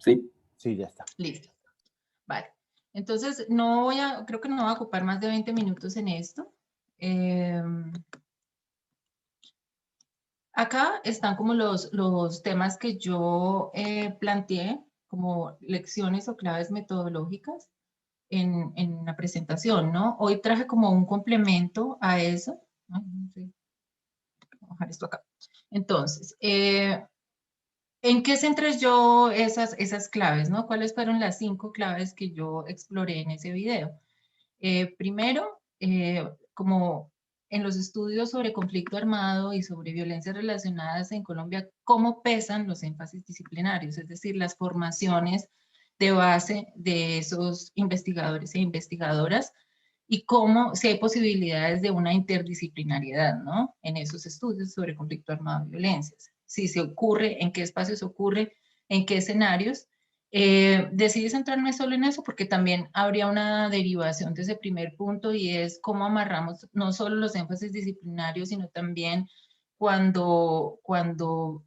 ¿Sí? Sí, ya está. Listo. Vale. Entonces, creo que no voy a ocupar más de 20 minutos en esto. Acá están como los temas que yo planteé como lecciones o claves metodológicas en la presentación, ¿no? Hoy traje como un complemento a eso. Ay, no sé. Voy a bajar esto acá. Entonces, ¿en qué centré yo esas claves, ¿no? ¿Cuáles fueron las 5 claves que yo exploré en ese video? Primero, como en los estudios sobre conflicto armado y sobre violencias relacionadas en Colombia, cómo pesan los énfasis disciplinarios, es decir, las formaciones de base de esos investigadores e investigadoras y cómo, si hay posibilidades de una interdisciplinariedad, ¿no? En esos estudios sobre conflicto armado y violencias. Si se ocurre, en qué espacios ocurre, en qué escenarios. Decidí centrarme solo en eso porque también habría una derivación de ese primer punto y es cómo amarramos no solo los énfasis disciplinarios, sino también cuando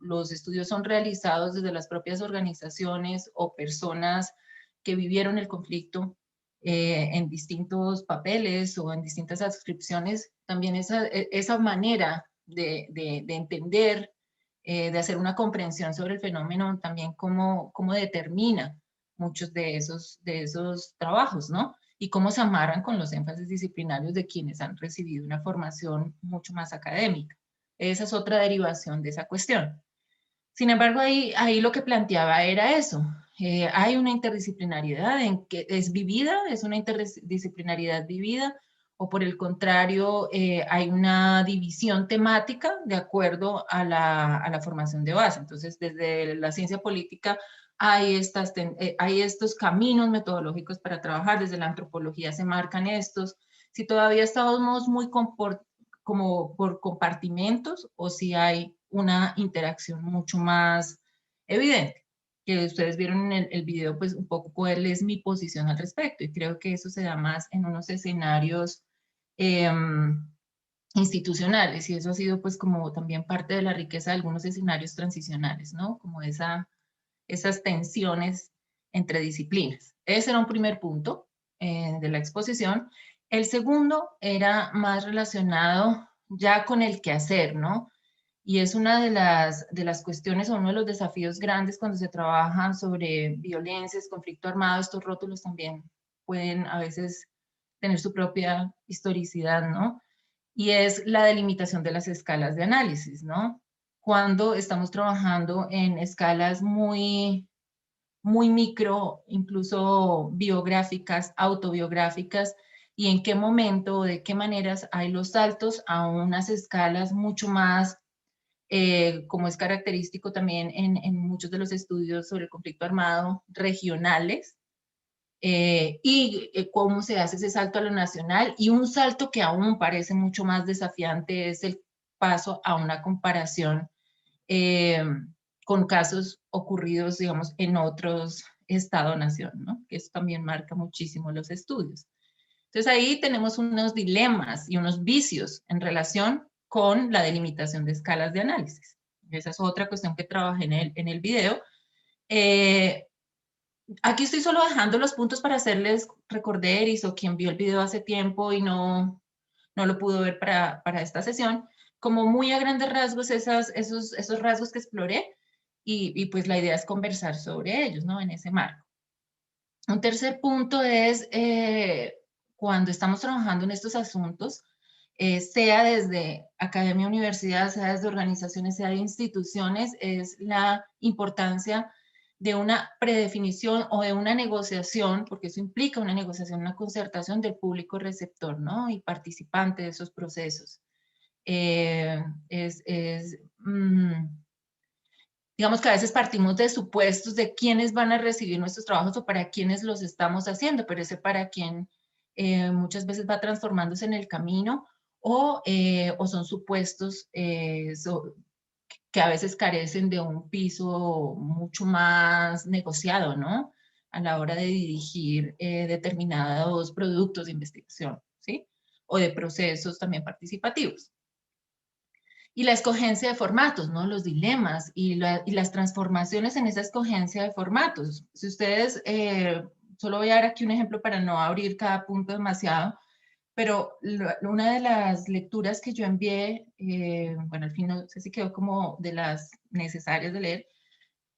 los estudios son realizados desde las propias organizaciones o personas que vivieron el conflicto en distintos papeles o en distintas adscripciones, también esa manera de entender, de hacer una comprensión sobre el fenómeno, también cómo determina muchos de esos trabajos, ¿no? Y cómo se amarran con los énfasis disciplinarios de quienes han recibido una formación mucho más académica. Esa es otra derivación de esa cuestión. Sin embargo, ahí lo que planteaba era eso. Hay una interdisciplinariedad en que es vivida, es una interdisciplinariedad vivida, o por el contrario, hay una división temática de acuerdo a la formación de base. Entonces, desde la ciencia política hay estos caminos metodológicos para trabajar, desde la antropología se marcan estos. Si todavía estamos muy como por compartimentos o si hay una interacción mucho más evidente. Que ustedes vieron en el video, pues un poco cuál es mi posición al respecto y creo que eso se da más en unos escenarios institucionales y eso ha sido pues como también parte de la riqueza de algunos escenarios transicionales, ¿no? Como esas tensiones entre disciplinas. Ese era un primer punto de la exposición. El segundo era más relacionado ya con el quehacer, ¿no? Y es una de las cuestiones o uno de los desafíos grandes cuando se trabajan sobre violencias, conflicto armado, estos rótulos también pueden a veces tener su propia historicidad, ¿no? Y es la delimitación de las escalas de análisis, ¿no? Cuando estamos trabajando en escalas muy micro, incluso biográficas, autobiográficas, y en qué momento o de qué maneras hay los saltos a unas escalas mucho más, como es característico también en muchos de los estudios sobre el conflicto armado, regionales, y cómo se hace ese salto a lo nacional, y un salto que aún parece mucho más desafiante es el paso a una comparación eh, con casos ocurridos, digamos, en otros Estado-nación, ¿no? Que eso también marca muchísimo los estudios. Entonces ahí tenemos unos dilemas y unos vicios en relación con la delimitación de escalas de análisis. Esa es otra cuestión que trabajé en el video. Aquí estoy solo dejando los puntos para hacerles recordar, y quien vio el video hace tiempo y no lo pudo ver para esta sesión, como muy a grandes rasgos esos rasgos que exploré y pues la idea es conversar sobre ellos, ¿no? En ese marco. Un tercer punto es cuando estamos trabajando en estos asuntos, sea desde academia, universidad, sea desde organizaciones, sea de instituciones, es la importancia de una predefinición o de una negociación, porque eso implica una negociación, una concertación del público receptor, ¿no? Y participante de esos procesos. Digamos que a veces partimos de supuestos de quiénes van a recibir nuestros trabajos o para quiénes los estamos haciendo, pero ese para quién muchas veces va transformándose en el camino o son supuestos que a veces carecen de un piso mucho más negociado, ¿no? A la hora de dirigir determinados productos de investigación, ¿sí? O de procesos también participativos. Y la escogencia de formatos, ¿no? Los dilemas y las transformaciones en esa escogencia de formatos. Si ustedes, solo voy a dar aquí un ejemplo para no abrir cada punto demasiado, pero una de las lecturas que yo envié, bueno, al fin no sé si quedó como de las necesarias de leer,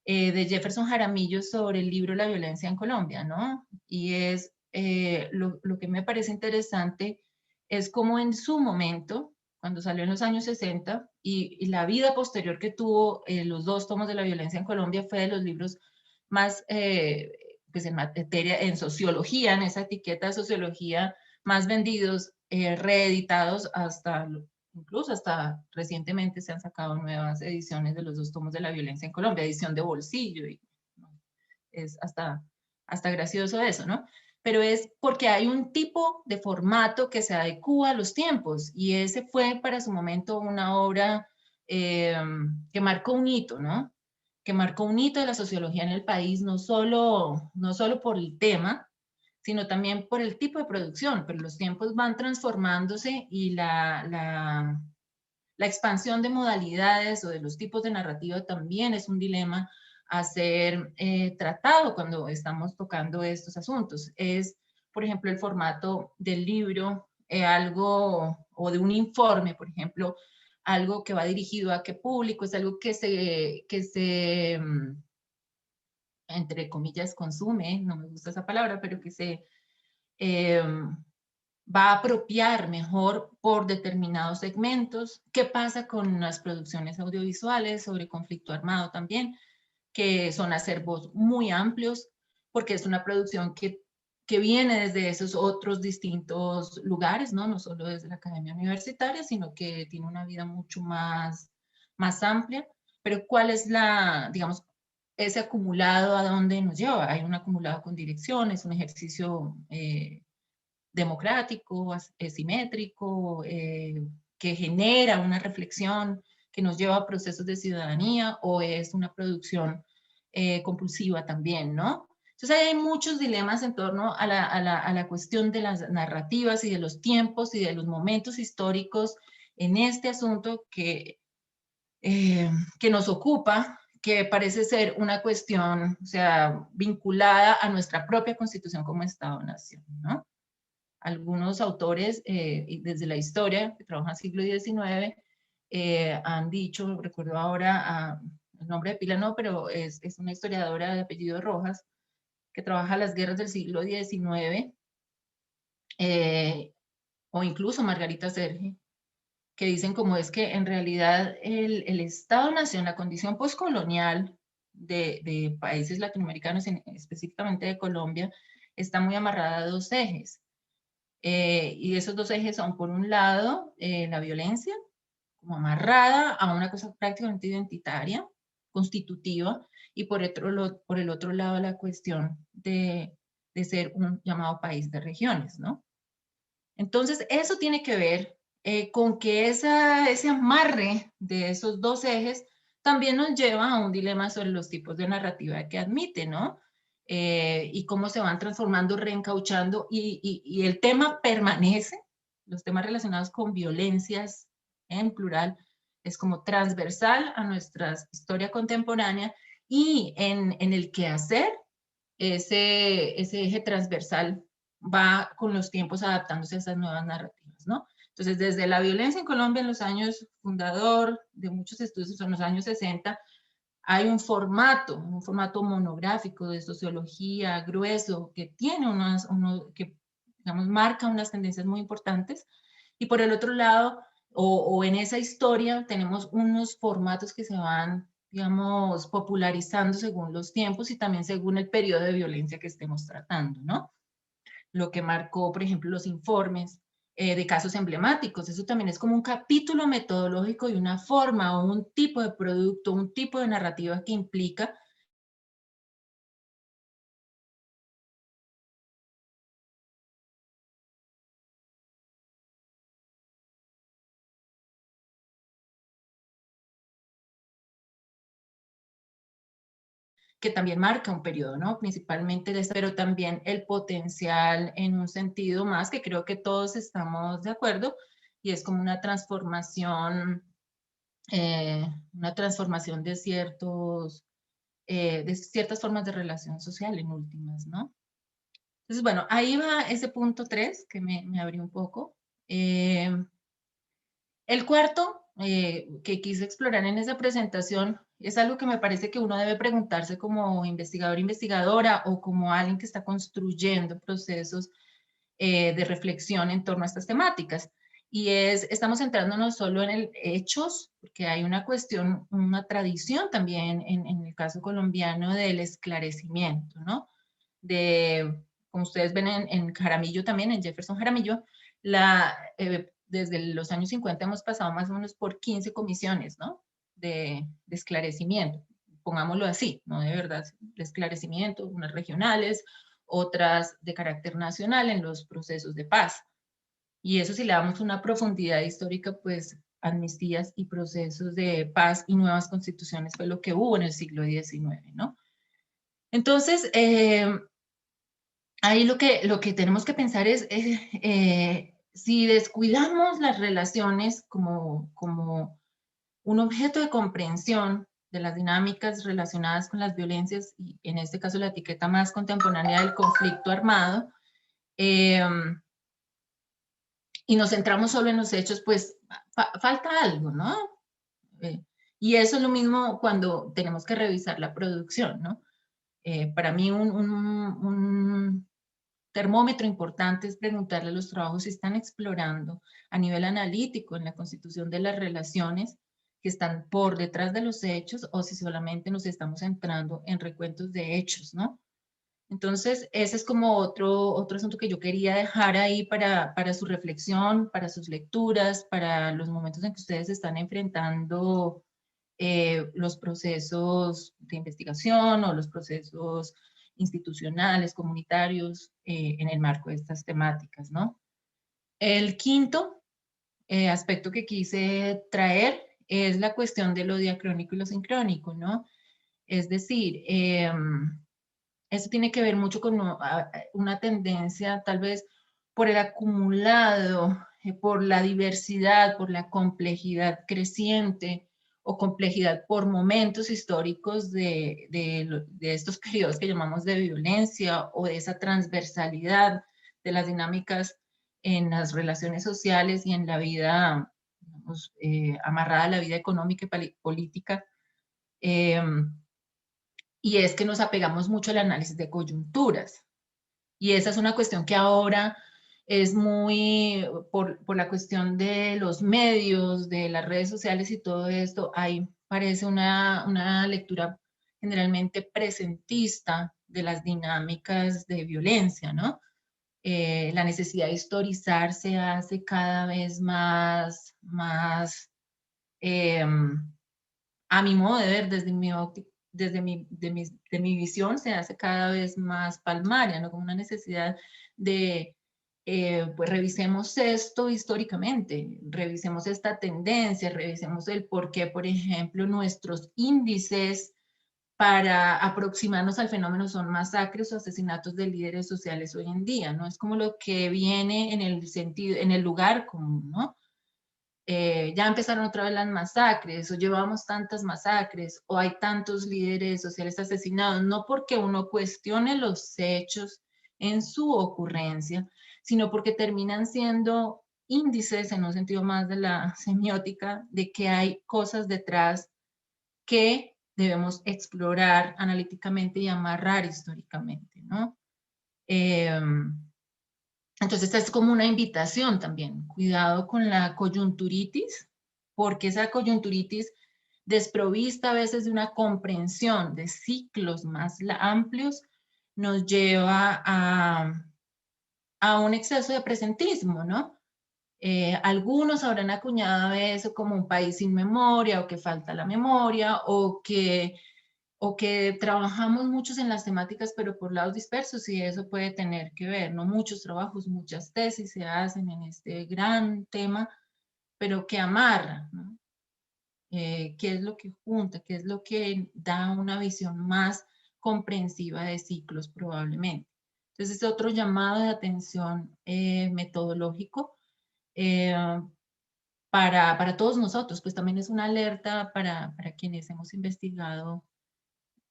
de Jefferson Jaramillo sobre el libro La violencia en Colombia, ¿no? Y es, lo que me parece interesante es cómo en su momento, cuando salió en los años 60, y la vida posterior que tuvo los dos tomos de La violencia en Colombia fue de los libros más, pues en materia, en sociología, en esa etiqueta de sociología, más vendidos, reeditados hasta incluso hasta recientemente se han sacado nuevas ediciones de los dos tomos de La violencia en Colombia, edición de bolsillo, y ¿no? Es hasta gracioso eso, ¿no? Pero es porque hay un tipo de formato que se adecua a los tiempos, y ese fue para su momento una obra que marcó un hito, ¿no? Que marcó un hito de la sociología en el país, no solo por el tema, sino también por el tipo de producción, pero los tiempos van transformándose y la expansión de modalidades o de los tipos de narrativa también es un dilema a ser tratado cuando estamos tocando estos asuntos. Es, por ejemplo, el formato del libro, algo, o de un informe, por ejemplo, algo que va dirigido a qué público, es algo que se entre comillas, consume, no me gusta esa palabra, pero que se eh, va a apropiar mejor por determinados segmentos. ¿Qué pasa con las producciones audiovisuales sobre conflicto armado también? Que son acervos muy amplios, porque es una producción que viene desde esos otros distintos lugares, ¿no? No solo desde la academia universitaria, sino que tiene una vida mucho más amplia. Pero ¿cuál es digamos, ese acumulado a dónde nos lleva? Hay un acumulado con direcciones, un ejercicio democrático, simétrico, que genera una reflexión, que nos lleva a procesos de ciudadanía, o es una producción compulsiva también, ¿no? Entonces hay muchos dilemas en torno a la cuestión de las narrativas y de los tiempos y de los momentos históricos en este asunto que nos ocupa, que parece ser una cuestión, o sea, vinculada a nuestra propia constitución como Estado-Nación, ¿no? Algunos autores desde la historia, que trabajan siglo XIX, han dicho, recuerdo ahora el nombre de pila no, pero es una historiadora de apellido Rojas, que trabaja las guerras del siglo XIX, o incluso Margarita Sergi, que dicen como es que en realidad el Estado-Nación, la condición postcolonial de países latinoamericanos, específicamente de Colombia, está muy amarrada a dos ejes. Y esos dos ejes son, por un lado, la violencia, como amarrada a una cosa prácticamente identitaria, constitutiva, y por el otro lado la cuestión de ser un llamado país de regiones, ¿no? Entonces, eso tiene que ver con que ese amarre de esos dos ejes también nos lleva a un dilema sobre los tipos de narrativa que admite, ¿no? Y cómo se van transformando, reencauchando, y el tema permanece, los temas relacionados con violencias en plural, es como transversal a nuestra historia contemporánea, y en el quehacer, ese eje transversal va con los tiempos adaptándose a esas nuevas narrativas, ¿no? Entonces, desde la violencia en Colombia en los años fundador de muchos estudios en los años 60, hay un formato monográfico de sociología grueso que tiene que, digamos, marca unas tendencias muy importantes. Y por el otro lado, o en esa historia, tenemos unos formatos que se van, digamos, popularizando según los tiempos y también según el periodo de violencia que estemos tratando, ¿no? Lo que marcó, por ejemplo, los informes de casos emblemáticos. Eso también es como un capítulo metodológico y una forma o un tipo de producto, un tipo de narrativa que implica que también marca un periodo, ¿no? Principalmente de pero también el potencial en un sentido más que creo que todos estamos de acuerdo, y es como una transformación una transformación de ciertas formas de relación social en últimas, ¿no? Entonces, bueno, ahí va ese punto 3 que me abrió un poco. El cuarto que quise explorar en esa presentación es algo que me parece que uno debe preguntarse como investigador, investigadora o como alguien que está construyendo procesos de reflexión en torno a estas temáticas. Y estamos centrándonos solo en hechos, porque hay una cuestión, una tradición también en el caso colombiano del esclarecimiento, ¿no? Como ustedes ven en Jaramillo también, en Jefferson Jaramillo, desde los años 50 hemos pasado más o menos por 15 comisiones, ¿no? De esclarecimiento, pongámoslo así, ¿no? De verdad, de esclarecimiento, unas regionales, otras de carácter nacional en los procesos de paz. Y eso si le damos una profundidad histórica, pues amnistías y procesos de paz y nuevas constituciones fue lo que hubo en el siglo XIX, ¿no? Entonces, ahí lo que tenemos que pensar es si descuidamos las relaciones como un objeto de comprensión de las dinámicas relacionadas con las violencias, y en este caso la etiqueta más contemporánea del conflicto armado, eh, y nos centramos solo en los hechos, pues falta algo, ¿no? Eh, y eso es lo mismo cuando tenemos que revisar la producción, ¿no? Para mí un termómetro importante es preguntarle a los trabajos si están explorando a nivel analítico en la constitución de las relaciones que están por detrás de los hechos o si solamente nos estamos centrando en recuentos de hechos, ¿no? Entonces, ese es como otro asunto que yo quería dejar ahí para su reflexión, para sus lecturas, para los momentos en que ustedes están enfrentando los procesos de investigación o los procesos institucionales, comunitarios, en el marco de estas temáticas, ¿no? El quinto aspecto que quise traer es la cuestión de lo diacrónico y lo sincrónico, ¿no? Es decir, eso tiene que ver mucho con una tendencia tal vez por el acumulado, por la diversidad, por la complejidad creciente o complejidad por momentos históricos de estos periodos que llamamos de violencia o de esa transversalidad de las dinámicas en las relaciones sociales y en la vida, digamos, amarrada a la vida económica y política. Eh, y es que nos apegamos mucho al análisis de coyunturas. Y esa es una cuestión que ahora es muy, por la cuestión de los medios, de las redes sociales y todo esto, ahí parece una lectura generalmente presentista de las dinámicas de violencia, ¿no? La necesidad de historizar se hace cada vez eh, a mi modo de ver, de mi visión, se hace cada vez más palmaria, ¿no? Como una necesidad de, pues revisemos esto históricamente, revisemos esta tendencia, revisemos el por qué, por ejemplo, nuestros índices para aproximarnos al fenómeno son masacres o asesinatos de líderes sociales hoy en día, ¿no? Es como lo que viene en el sentido, en el lugar común, ¿no? Ya empezaron otra vez las masacres, o llevamos tantas masacres, o hay tantos líderes sociales asesinados, no porque uno cuestione los hechos en su ocurrencia, sino porque terminan siendo índices, en un sentido más de la semiótica, de que hay cosas detrás que debemos explorar analíticamente y amarrar históricamente, ¿no? Eh, entonces, esta es como una invitación también. Cuidado con la coyunturitis, porque esa coyunturitis desprovista a veces de una comprensión de ciclos más amplios nos lleva a un exceso de presentismo, ¿no? Algunos habrán acuñado eso como un país sin memoria o que falta la memoria o que trabajamos muchos en las temáticas, pero por lados dispersos, y eso puede tener que ver, ¿no? Muchos trabajos, muchas tesis se hacen en este gran tema, pero que amarra, ¿no? ¿Qué es lo que junta? ¿Qué es lo que da una visión más comprensiva de ciclos probablemente? Entonces, es otro llamado de atención metodológico. Eh, para todos nosotros, pues también es una alerta para quienes hemos investigado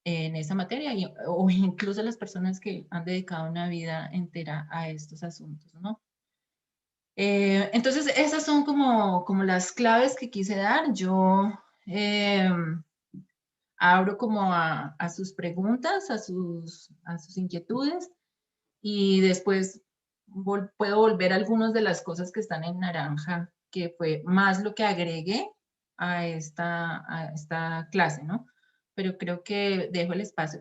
en esa materia o incluso las personas que han dedicado una vida entera a estos asuntos, ¿no? Entonces, esas son como las claves que quise dar. Yo abro como a sus preguntas, a sus inquietudes y después puedo volver a algunas de las cosas que están en naranja, que fue más lo que agregué a esta clase, ¿no? Pero creo que dejo el espacio